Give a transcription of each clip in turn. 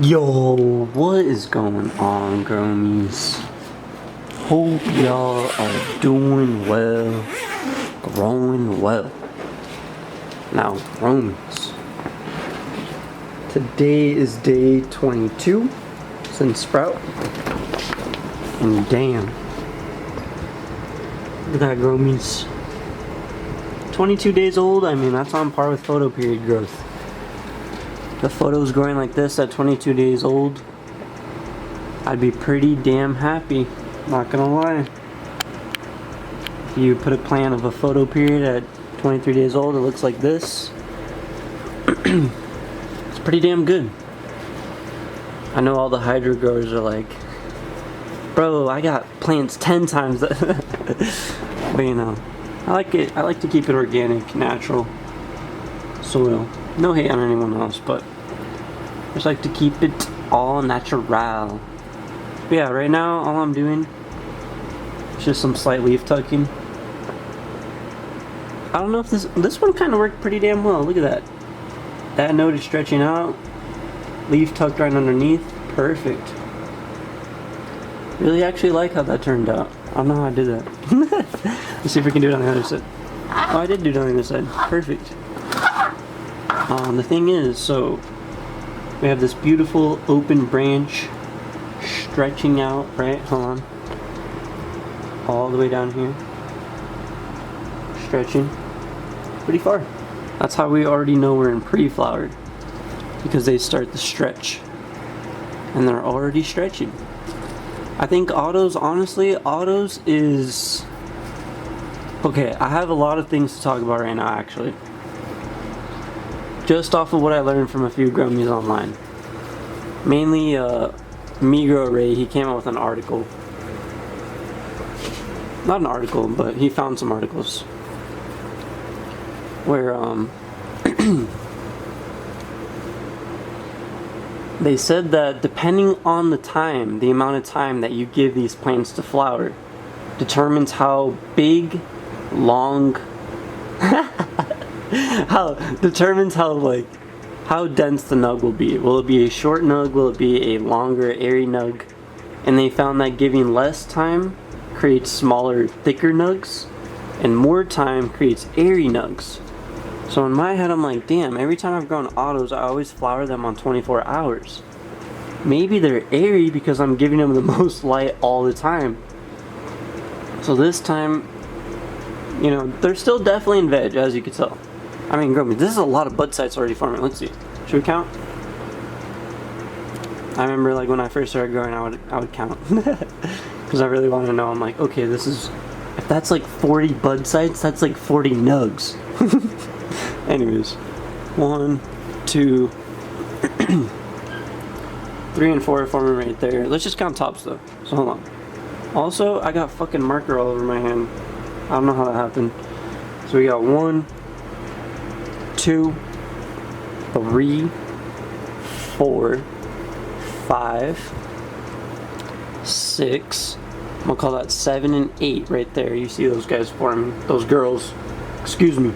Yo, what is going on, growmies? Hope y'all are doing well, growing well. Now, growmies. Today is day 22 since Sprout. And damn. Look at that, growmies. 22 days old, I mean, that's on par with photo period growth. The photo's growing like this at 22 days old, I'd be pretty damn happy, not gonna lie. If you put a plan of a photo period at 23 days old, it looks like this. It's pretty damn good. I know all the hydro growers are like, bro, I got plants 10 times that. But you know, I like it. I like to keep it organic, natural soil. No hate on anyone else, but I just like to keep it all natural. But yeah, right now all I'm doing is just some slight leaf tucking. I don't know if this one kind of worked pretty damn well. Look at that. That node is stretching out. Leaf tucked right underneath. Perfect. Really actually like how that turned out. I don't know how I did that. Let's see if we can do it on the other side. Oh, I did do it on the other side. Perfect. The thing is, so we have this beautiful open branch stretching out, right? Hold on. All the way down here. Stretching pretty far. That's how we already know we're in pre-flowered, because they start to stretch and they're already stretching. I think autos, honestly, autos is okay. I have a lot of things to talk about right now, actually, just off of what I learned from a few growmies online. Mainly MephistOreoz, he came out with an article. Not an article, but he found some articles where they said that depending on the time, the amount of time that you give these plants to flower determines how big, long determines how dense the nug will be. Will it be a short nug? Will it be a longer, airy nug? And they found that giving less time creates smaller, thicker nugs, and more time creates airy nugs. So in my head, I'm like, damn, every time I've grown autos, I always flower them on 24 hours. Maybe they're airy because I'm giving them the most light all the time. So this time, you know, they're still definitely in veg, as you can tell. I mean, growmies, this is a lot of bud sites already forming. Let's see. Should we count? I remember, like, when I first started growing, I would count. Because I really wanted to know. I'm like, okay, this is... If that's like 40 bud sites, that's like 40 nugs. Anyways. 1, 2... 3 and 4 are forming right there. Let's just count tops, though. So, hold on. Also, I got fucking marker all over my hand. I don't know how that happened. So we got 1, 2, 3, 4, 5, 6. I'm gonna call that 7 and 8 right there. You see those guys forming, those girls. Excuse me.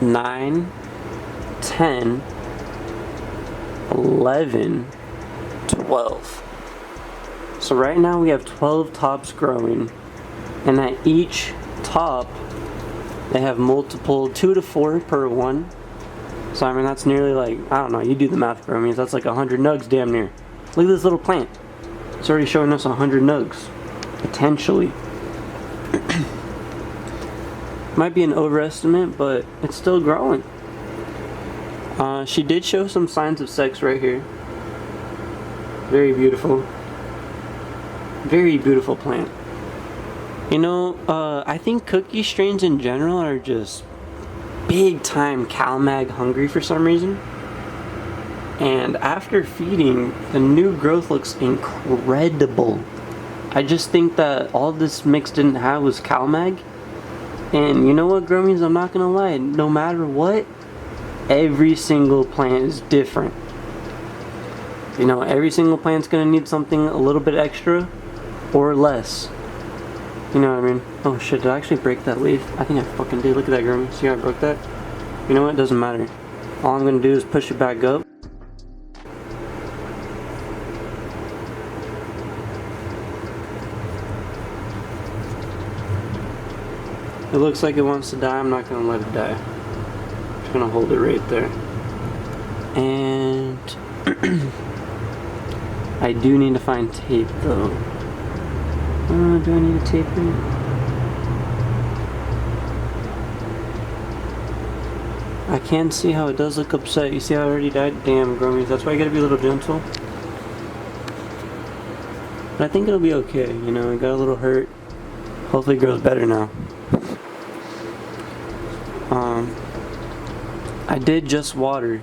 9, 10, 11, 12. So right now we have 12 tops growing, and at each top they have multiple 2 to 4 per one. So I mean, that's nearly, like, I don't know, you do the math, growmies, that's like 100 nugs damn near. Look at this little plant. It's already showing us 100 nugs, potentially. Might be an overestimate, but it's still growing. She did show some signs of sex right here. Very beautiful. Very beautiful plant. You know, I think cookie strains in general are just big time CalMag hungry for some reason. And after feeding, the new growth looks incredible. I just think that all this mix didn't have was CalMag. And you know what, growmies, I'm not gonna lie, no matter what, every single plant is different. You know, every single plant's gonna need something a little bit extra or less. You know what I mean? Oh shit, did I actually break that leaf? I think I fucking did. Look at that, growmies. See how I broke that? You know what? It doesn't matter. All I'm gonna do is push it back up. looks like it wants to die, I'm not going to let it die. I'm just going to hold it right there. And I do need to find tape though. Do I need a tape here? I can see how it does look upset. You see how it already died? Damn, growmies. That's why you gotta be a little gentle. But I think it'll be okay. You know, it got a little hurt. Hopefully it grows better now. I did just water,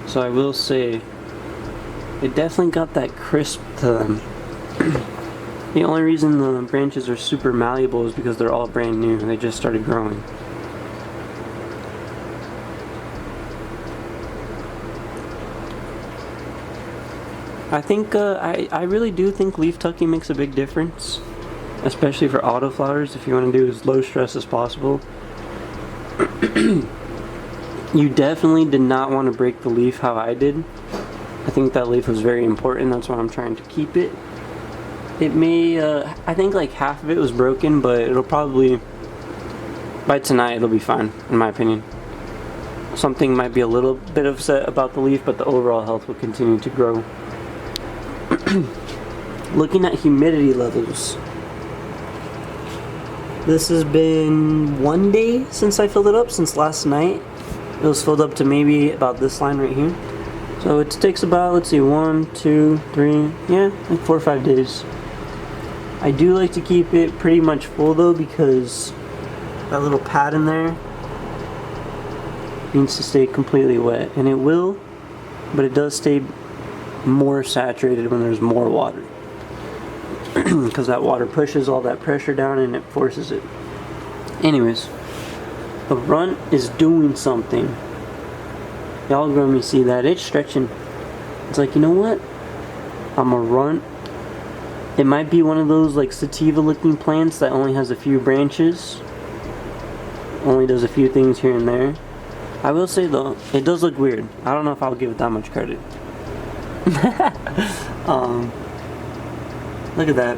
so I will say it definitely got that crisp to them. The only reason the branches are super malleable is because they're all brand new and they just started growing. I think I really do think leaf tucking makes a big difference, especially for autoflowers. If you want to do as low stress as possible. You definitely did not want to break the leaf how I did. I think that leaf was very important. That's why I'm trying to keep it. It may, I think like half of it was broken, but it'll probably, by tonight it'll be fine, in my opinion. Something might be a little bit upset about the leaf, but the overall health will continue to grow. Looking at humidity levels. This has been 1 day since I filled it up, since last night. It was filled up to maybe about this line right here. So it takes about, let's see, 1, 2, 3, yeah, like 4 or 5 days. I do like to keep it pretty much full though, because that little pad in there needs to stay completely wet. And it will, but it does stay more saturated when there's more water. Because that water pushes all that pressure down and it forces it. Anyways, the runt is doing something. Y'all growmies see that? It's stretching. It's like, you know what? I'm a runt. It might be one of those like sativa looking plants that only has a few branches. Only does a few things here and there. I will say though, it does look weird. I don't know if I'll give it that much credit. Look at that.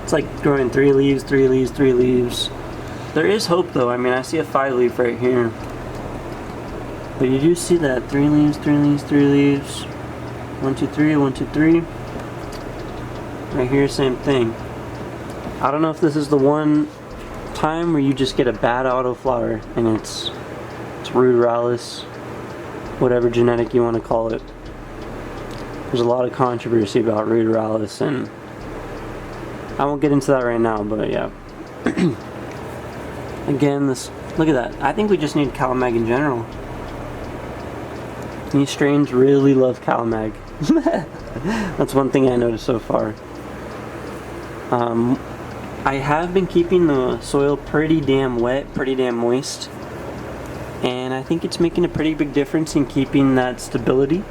It's like growing 3 leaves, 3 leaves, 3 leaves. There is hope though. I mean, I see a 5 leaf right here. But you do see that 3 leaves, 3 leaves, 3 leaves. 1, 2, 3, 1, 2, 3. Right here, same thing. I don't know if this is the one time where you just get a bad autoflower and it's ruderalis, whatever genetic you want to call it. There's a lot of controversy about ruderalis, and I won't get into that right now, but yeah. Again, look at that. I think we just need calamag in general. These strains really love calamag. That's one thing I noticed so far. I have been keeping the soil pretty damn wet, pretty damn moist, and I think it's making a pretty big difference in keeping that stability.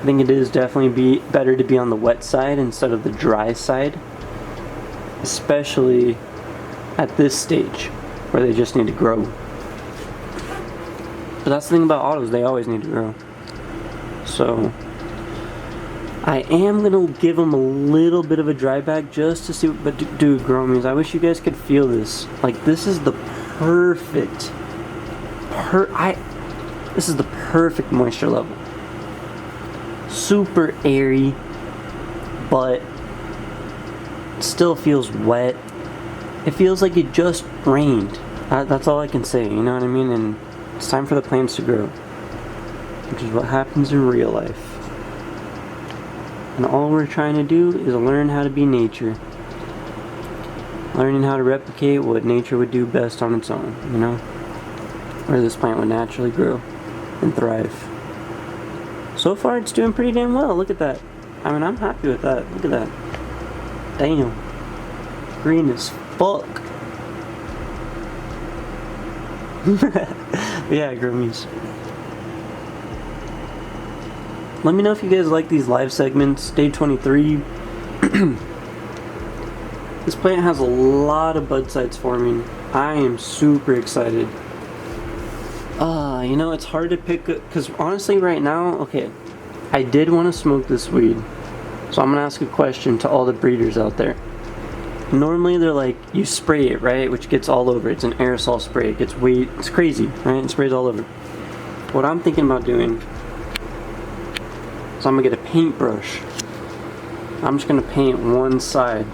I think it is definitely better to be on the wet side instead of the dry side, especially at this stage where they just need to grow. But that's the thing about autos, they always need to grow. So I am gonna give them a little bit of a dry bag just to see what, but dude, growmies, I wish you guys could feel this. Like, this is the perfect this is the perfect moisture level. Super airy, but still feels wet. It feels like it just rained. That's all I can say, you know what I mean? And it's time for the plants to grow, which is what happens in real life. And all we're trying to do is learn how to be nature. Learning how to replicate what nature would do best on its own, you know? Where this plant would naturally grow and thrive. So far it's doing pretty damn well, look at that. I mean, I'm happy with that, look at that. Damn. Green as fuck. Yeah, growmies. Let me know if you guys like these live segments. Day 23. This plant has a lot of bud sites forming. I am super excited. You know, it's hard to pick, because honestly right now, okay, I did want to smoke this weed. So I'm going to ask a question to all the breeders out there. Normally they're like, you spray it, right? Which gets all over. It's an aerosol spray. It gets it's crazy, right? It sprays all over. What I'm thinking about doing is I'm gonna get a paintbrush. I'm just gonna paint one side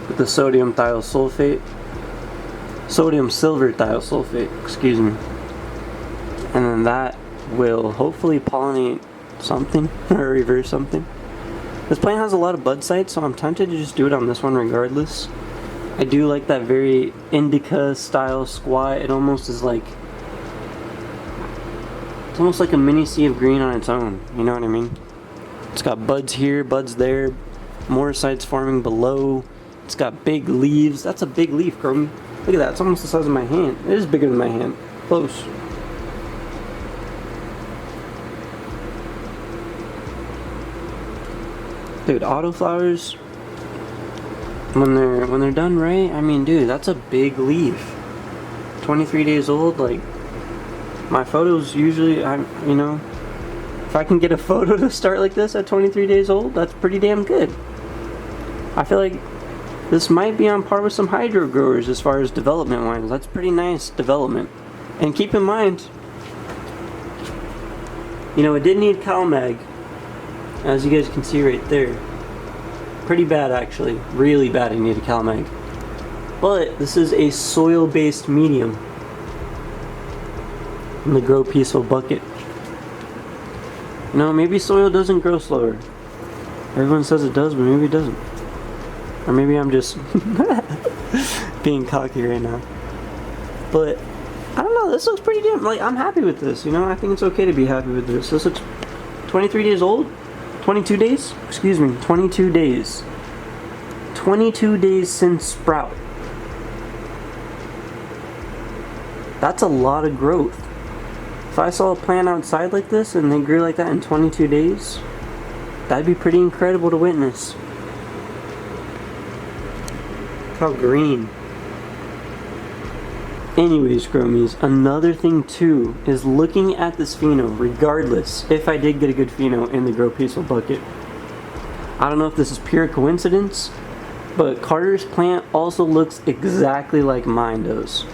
with the sodium thiosulfate. Sodium silver thiosulfate, excuse me. And then that will hopefully pollinate something or reverse something. This plant has a lot of bud sites, so I'm tempted to just do it on this one regardless. I do like that very indica style squat. It almost is like, it's almost like a mini sea of green on its own, you know what I mean? It's got buds here, buds there, more sites forming below. It's got big leaves. That's a big leaf, Growmy. Look at that, it's almost the size of my hand. It is bigger than my hand, close. Dude, autoflowers, when they're done right, I mean, dude, that's a big leaf. 23 days old, like, my photos usually, you know, if I can get a photo to start like this at 23 days old, that's pretty damn good. I feel like this might be on par with some hydro growers as far as development wise. That's pretty nice development. And keep in mind, you know, it did need CalMag, as you guys can see right there. Pretty bad actually, really bad. I need a CalMag. But this is a soil-based medium in the Grow Peaceful bucket. You know, maybe soil doesn't grow slower. Everyone says it does, but maybe it doesn't. Or maybe I'm just being cocky right now. But I don't know, this looks pretty damn, like, I'm happy with this, you know? I think it's okay to be happy with this. This looks 23 days old. 22 days? Excuse me, 22 days. 22 days since sprout. That's a lot of growth. If I saw a plant outside like this and they grew like that in 22 days, that'd be pretty incredible to witness. Look how green. Anyways, growmies, another thing too is looking at this pheno, regardless if I did get a good pheno in the Grow Peaceful bucket. I don't know if this is pure coincidence, but Carter's plant also looks exactly like mine does.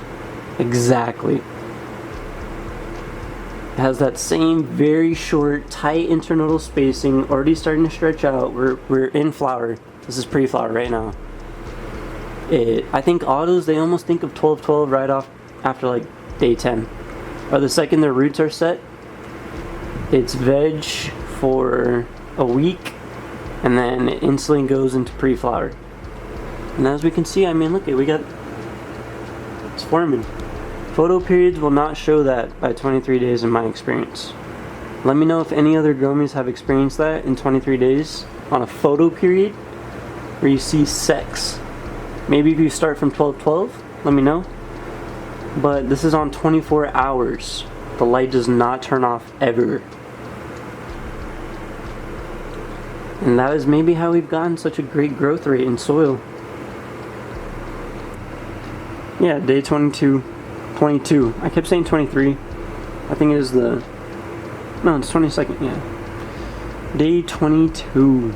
Exactly. It has that same very short, tight internodal spacing, already starting to stretch out. We're in flower. This is pre-flower right now. I think autos, they almost think of 12-12 right off after like day 10. Or the second their roots are set, it's veg for a week, and then it instantly goes into pre-flower. And as we can see, I mean, look, it's forming. Photo periods will not show that by 23 days in my experience. Let me know if any other growmies have experienced that in 23 days on a photo period where you see sex. Maybe if you start from 12-12, let me know. But this is on 24 hours. The light does not turn off ever. And that is maybe how we've gotten such a great growth rate in soil. Yeah, day 22. I kept saying 23. I think it is no, it's 22nd, yeah. Day 22.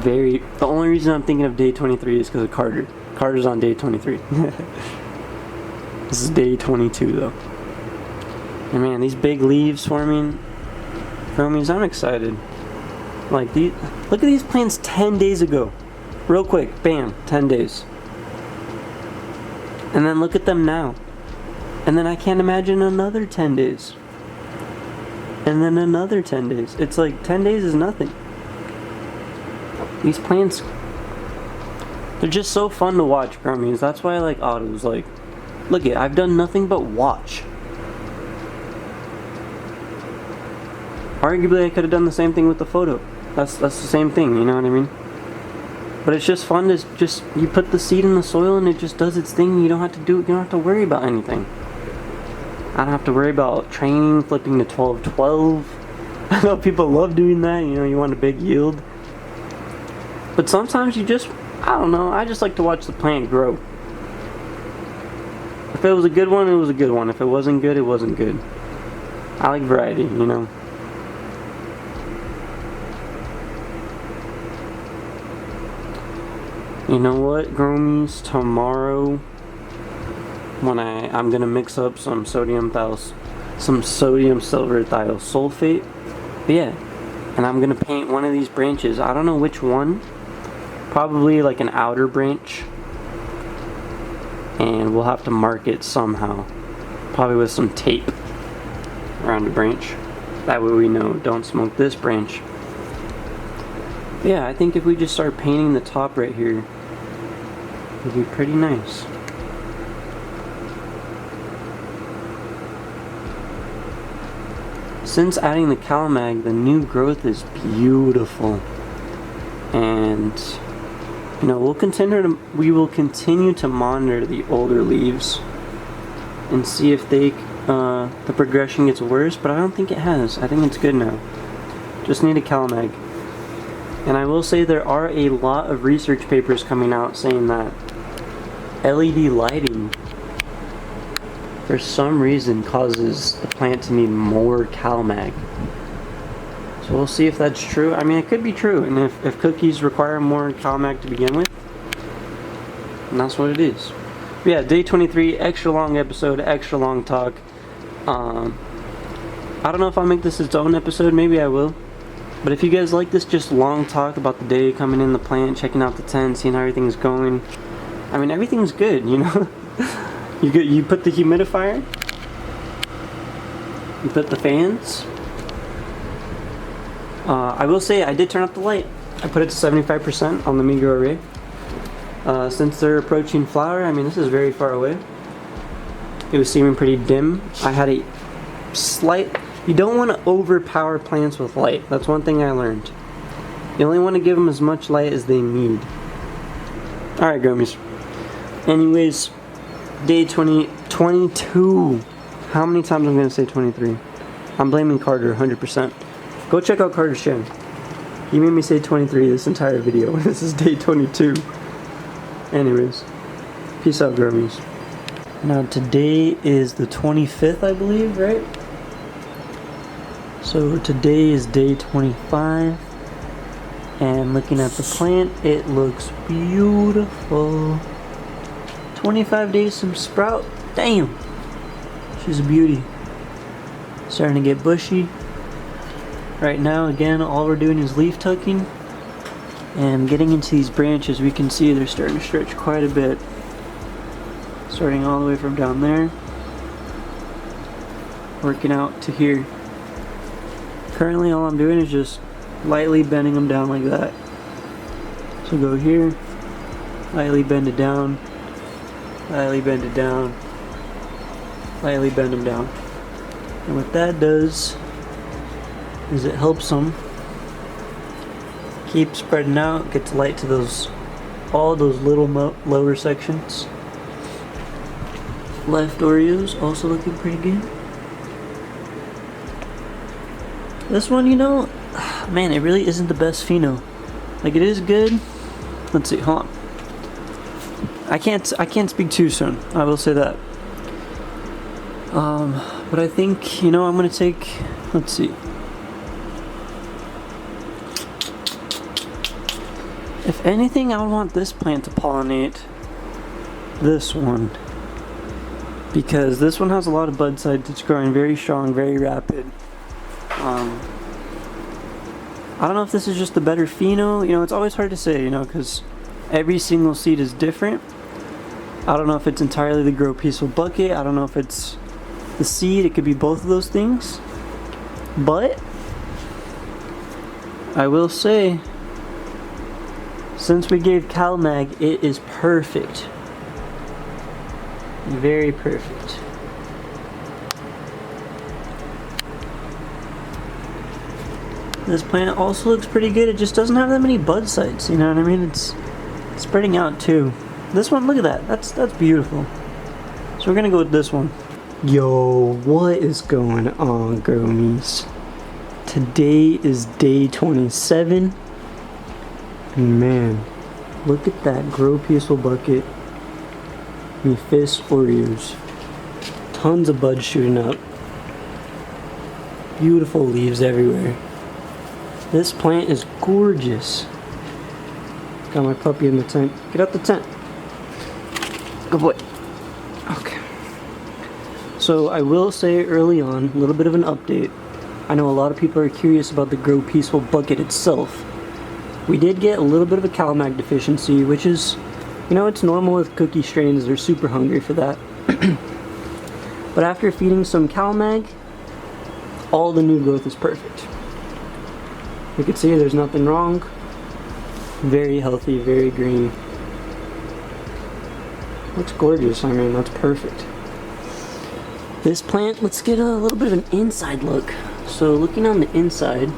The only reason I'm thinking of day 23 is because of Carter. Carter's on day 23. This is day 22 though. And man, these big leaves forming, growmies, I'm excited. Like, look at these plants 10 days ago. Real quick, bam, 10 days. And then look at them now. And then I can't imagine another 10 days. And then another 10 days. It's like 10 days is nothing. These plants, they're just so fun to watch, growmies. That's why I like autos. Like, look it, I've done nothing but watch. Arguably, I could have done the same thing with the photo. That's the same thing, you know what I mean? But it's just fun to just, you put the seed in the soil and it just does its thing. You don't have to worry about anything. I don't have to worry about training, flipping to 12-12. I know people love doing that, you know, you want a big yield. But sometimes you just, I don't know, I just like to watch the plant grow. If it was a good one, it was a good one. If it wasn't good, it wasn't good. I like variety, you know. You know what, growmies? Tomorrow, when I'm gonna mix up some sodium silver thiosulfate. But yeah, and I'm gonna paint one of these branches. I don't know which one. Probably like an outer branch. And we'll have to mark it somehow. Probably with some tape around the branch. That way we know, don't smoke this branch. But yeah, I think if we just start painting the top right here, it'd be pretty nice. Since adding the CalMag, the new growth is beautiful. And you know, we will continue to monitor the older leaves and see if the progression gets worse, but I don't think it has. I think it's good now. Just need a CalMag. And I will say there are a lot of research papers coming out saying that LED lighting for some reason causes the plant to need more CalMag. So we'll see if that's true. I mean, it could be true, and if cookies require more CalMag to begin with, and that's what it is. But yeah, day 23, extra long episode, extra long talk. I don't know if I'll make this its own episode, maybe I will. But if you guys like this just long talk about the day, coming in the plant, checking out the tent, seeing how everything's going. I mean, everything's good, you know? You put the humidifier, you put the fans. I will say I did turn up the light. I put it to 75% on the Migro array. Since they're approaching flower, I mean, this is very far away. It was seeming pretty dim. I had a slight... You don't want to overpower plants with light. That's one thing I learned. You only want to give them as much light as they need. Alright, growmies. Anyways, day 22. How many times I'm going to say 23? I'm blaming Carter 100%. Go check out Carter's channel. He made me say 23 this entire video. This is day 22. Anyways, peace out, growmies. Now today is the 25th, I believe, right? So today is day 25. And looking at the plant, it looks beautiful. 25 days, some sprout. Damn! She's a beauty. Starting to get bushy. Right now, again, all we're doing is leaf tucking. And getting into these branches, we can see they're starting to stretch quite a bit. Starting all the way from down there. Working out to here. Currently, all I'm doing is just lightly bending them down like that. So go here, lightly bend it down, lightly bend it down, lightly bend them down. And what that does is it helps them keep spreading out, gets light to all those little lower sections. Left Oreos also looking pretty good. This one, you know, man, it really isn't the best pheno. Like, it is good. Let's see, hold on. I can't speak too soon. I will say that. But I think, you know, I'm gonna take. Let's see. If anything, I would want this plant to pollinate this one, because this one has a lot of bud sides. It's growing very strong, very rapid. I don't know if this is just the better pheno. You know, it's always hard to say, you know, because every single seed is different. I don't know if it's entirely the Grow Peaceful bucket. I don't know if it's the seed. It could be both of those things. But I will say, since we gave CalMag, it is perfect. Very perfect. This plant also looks pretty good. It just doesn't have that many bud sites, you know what I mean? It's spreading out too. This one, look at that. That's beautiful. So we're gonna go with this one. Yo, what is going on, growmies? Today is day 27. Man, look at that Grow Peaceful bucket. MephistOreoz. Tons of buds shooting up. Beautiful leaves everywhere. This plant is gorgeous. Got my puppy in the tent. Get out the tent. Good boy. Okay. So I will say early on, a little bit of an update. I know a lot of people are curious about the Grow Peaceful bucket itself. We did get a little bit of a CalMag deficiency, which is, you know, it's normal with cookie strains. They're super hungry for that. But after feeding some CalMag, all the new growth is perfect. You can see there's nothing wrong. Very healthy, very green. Looks gorgeous. I mean, that's perfect. This plant, let's get a little bit of an inside look. So looking on the inside,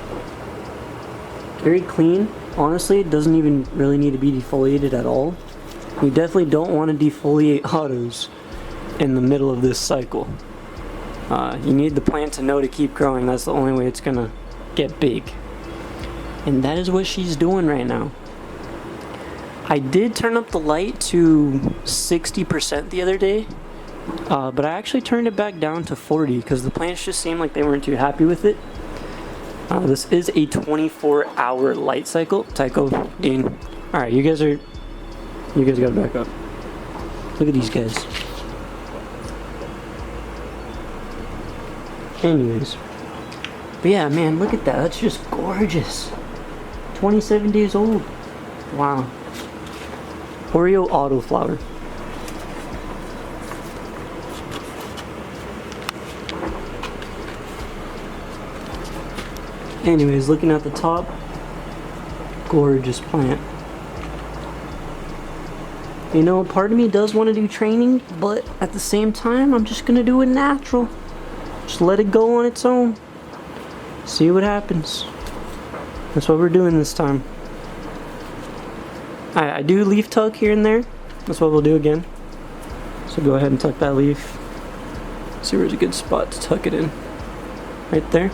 very clean. Honestly, it doesn't even really need to be defoliated at all. You definitely don't want to defoliate autos in the middle of this cycle. You need the plant to know to keep growing. That's the only way it's gonna get big. And that is what she's doing right now. I did turn up the light to 60% the other day, but I actually turned it back down to 40 because the plants just seemed like they weren't too happy with it. This is a 24-hour light cycle. Tycho, Dean. Alright, you guys gotta back up. Look at these guys. Anyways. But yeah, man, look at that. That's just gorgeous. 27 days old. Wow. Oreo autoflower. Anyways, looking at the top, gorgeous plant. You know, part of me does want to do training, but at the same time, I'm just gonna do it natural. Just let it go on its own. See what happens. That's what we're doing this time. I do leaf tuck here and there. That's what we'll do again. So go ahead and tuck that leaf. See where's a good spot to tuck it in. Right there.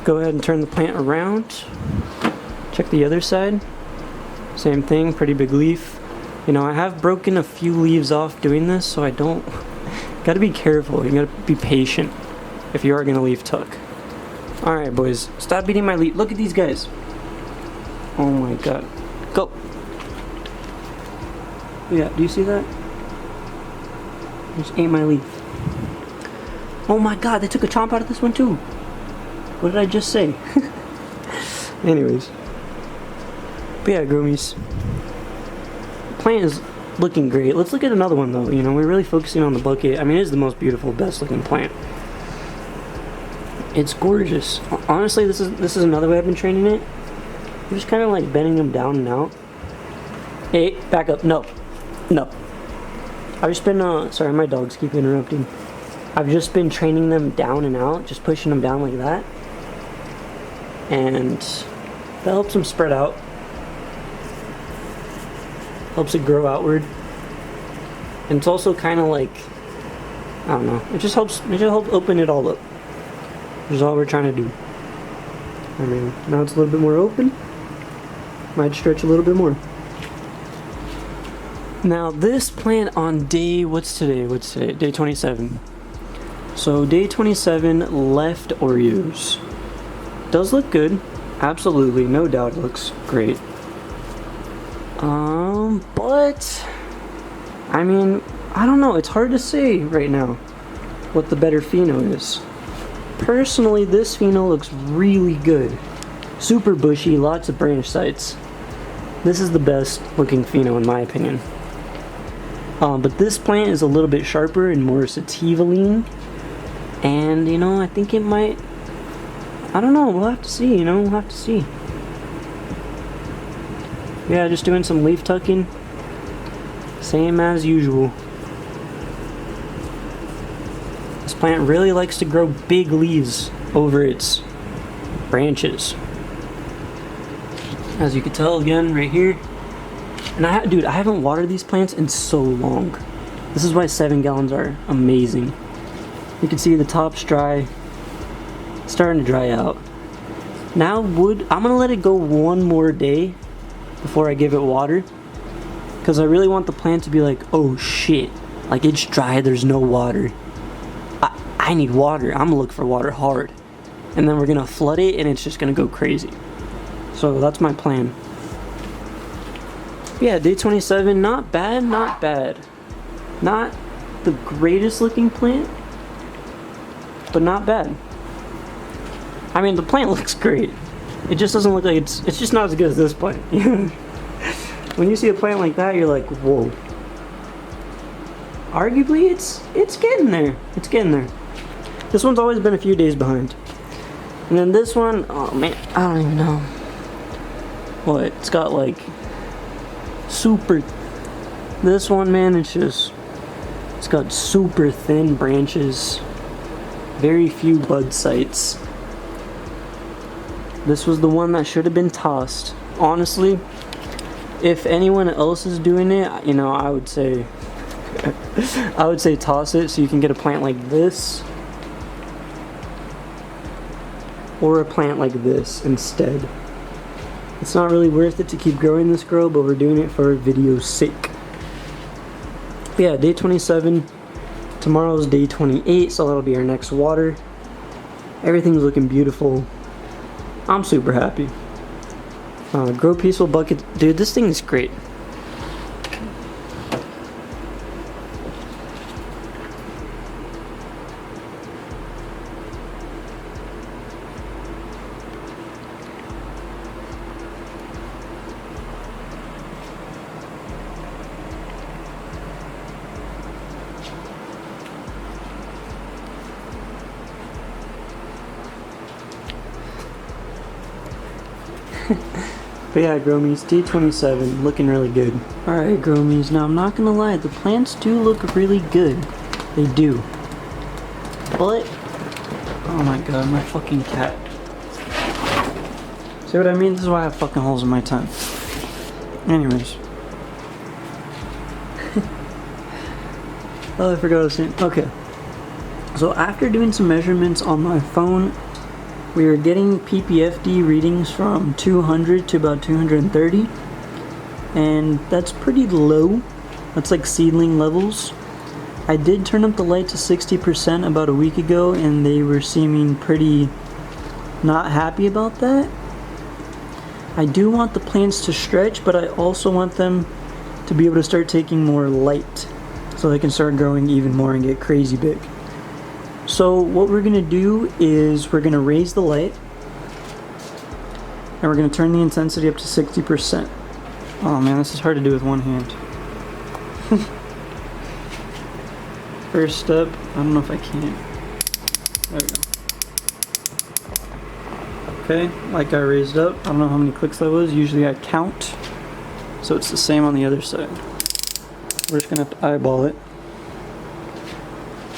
Go ahead and turn the plant around. Check the other side. Same thing, pretty big leaf. You know, I have broken a few leaves off doing this, so I don't... Gotta be careful, you gotta be patient if you are gonna leaf tuck. Alright boys, stop beating my leaf. Look at these guys. Oh my god. Go! Yeah, do you see that? Just ate my leaf. Oh my god, they took a chomp out of this one too. What did I just say? Anyways. But yeah, growmies. Plant is looking great. Let's look at another one though. You know, we're really focusing on the bucket. I mean, it is the most beautiful, best looking plant. It's gorgeous. Honestly, this is another way I've been training it. I'm just kind of like bending them down and out. Hey, back up. No. No. I've just been, sorry, my dogs keep interrupting. I've just been training them down and out, just pushing them down like that. And that helps them spread out. Helps it grow outward. And it's also kind of like, I don't know, it just helps open it all up. Which is all we're trying to do. I mean, now it's a little bit more open. Might stretch a little bit more. Now this plant on day, what's today? Day 27. So day 27 left Oreos. Does look good. Absolutely, no doubt it looks great. But I mean, I don't know, it's hard to say right now what the better pheno is. Personally, this pheno looks really good. Super bushy, lots of branch sites. This is the best looking pheno in my opinion. But this plant is a little bit sharper and more sativa lean. And you know, I think it might, I don't know, we'll have to see, you know, we'll have to see. Yeah, just doing some leaf tucking. Same as usual. This plant really likes to grow big leaves over its branches. As you can tell again right here. And dude, I haven't watered these plants in so long. This is why 7 gallons are amazing. You can see the top's dry. It's starting to dry out. Now I'm gonna let it go one more day before I give it water. Because I really want the plant to be like, oh shit, like it's dry, there's no water. I need water, I'm gonna look for water hard. And then we're gonna flood it and it's just gonna go crazy. So that's my plan. Yeah, day 27, not bad, not bad. Not the greatest looking plant, but not bad. I mean, the plant looks great. It just doesn't look like it's just not as good as this plant. When you see a plant like that, you're like, whoa. Arguably, it's getting there. It's getting there. This one's always been a few days behind. And then this one, oh man, I don't even know. What? It's got like super. This one, man, it's got super thin branches. Very few bud sites. This was the one that should have been tossed. Honestly, if anyone else is doing it, you know, I would say toss it so you can get a plant like this. Or a plant like this instead. It's not really worth it to keep growing this grow, but we're doing it for video's sake. But yeah, day 27. Tomorrow's day 28, so that'll be our next water. Everything's looking beautiful. I'm super happy. Grow Peaceful bucket. Dude, this thing is great. But yeah, growmies, day 27, looking really good. Alright, growmies, now I'm not gonna lie, the plants do look really good. They do. But, oh my god, my fucking cat. See what I mean? This is why I have fucking holes in my tongue. Anyways. Oh, I forgot what I was saying. Okay. So after doing some measurements on my phone, we are getting PPFD readings from 200 to about 230, and that's pretty low. That's like seedling levels. I did turn up the light to 60% about a week ago, and they were seeming pretty not happy about that. I do want the plants to stretch, but I also want them to be able to start taking more light so they can start growing even more and get crazy big. So what we're going to do is we're going to raise the light, and we're going to turn the intensity up to 60%. Oh man, this is hard to do with one hand. First step, I don't know if I can. There we go. Okay, like I raised up, I don't know how many clicks that was, usually I count. So it's the same on the other side. We're just going to have to eyeball it.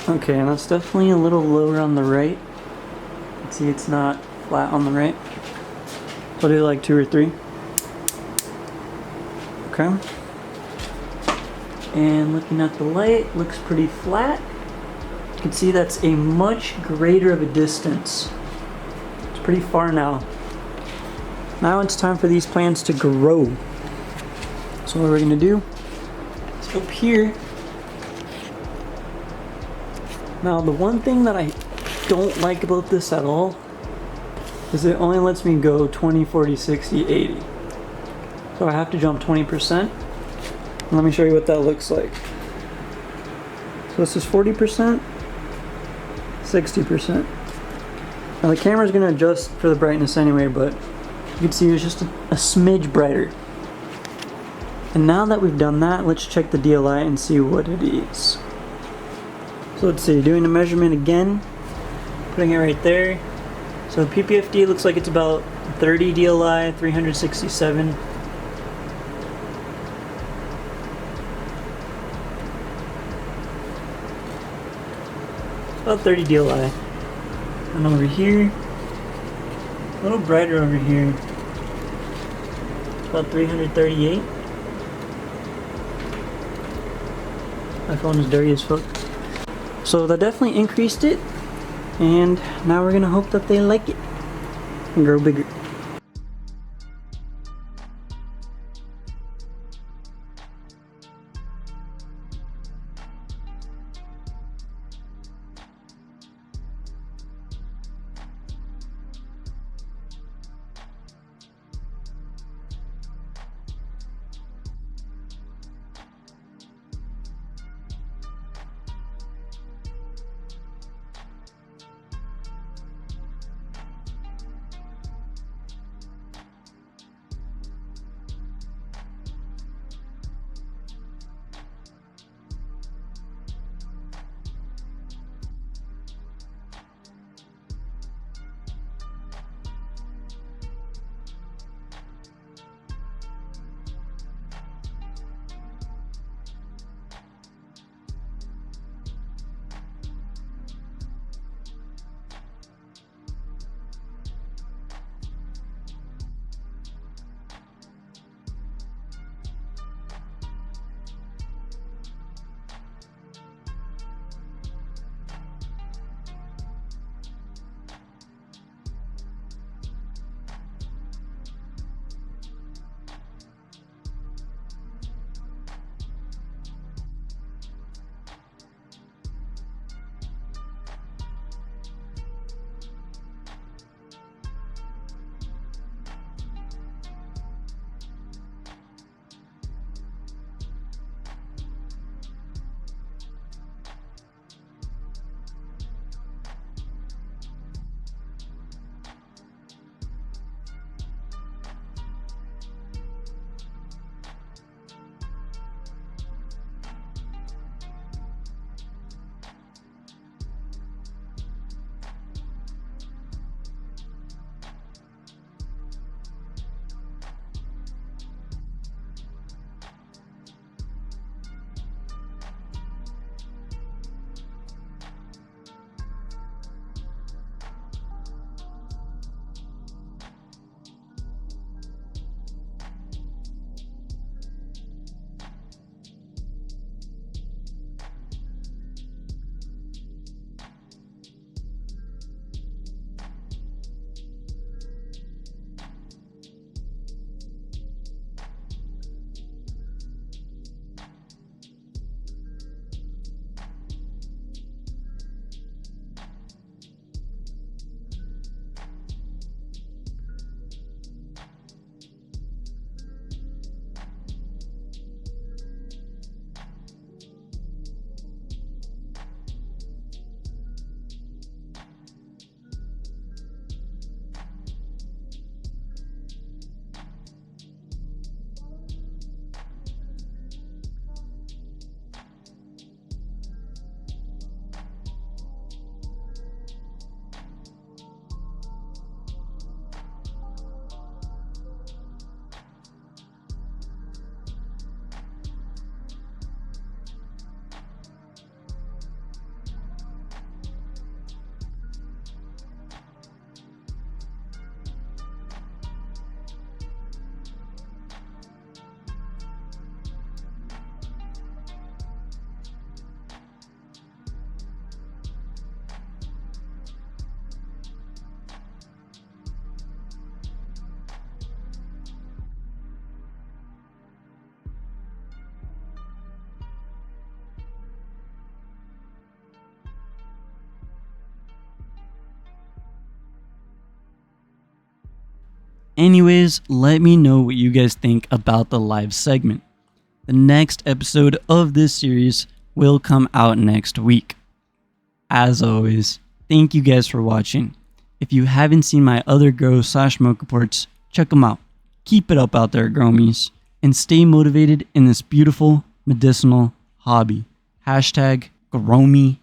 Okay, and that's definitely a little lower on the right. You can see it's not flat on the right. So I'll do like 2 or 3. Okay. And looking at the light, looks pretty flat. You can see that's a much greater of a distance. It's pretty far now. Now it's time for these plants to grow. So what we're gonna do is up here. Now the one thing that I don't like about this at all is it only lets me go 20, 40, 60, 80. So I have to jump 20%. Let me show you what that looks like. So this is 40%, 60%. Now the camera's gonna adjust for the brightness anyway, but you can see it's just a smidge brighter. And now that we've done that, let's check the DLI and see what it is. So let's see, doing the measurement again, putting it right there. So PPFD looks like it's about 30 DLI, 367. About 30 DLI. And over here, a little brighter over here, about 338. My phone is dirty as fuck. So that definitely increased it, and now we're gonna hope that they like it and grow bigger. Anyways, let me know what you guys think about the live segment. The next episode of this series will come out next week. As always, thank you guys for watching. If you haven't seen my other grow/smoke reports, check them out. Keep it up out there, growmies, and stay motivated in this beautiful medicinal hobby. #growmiegang.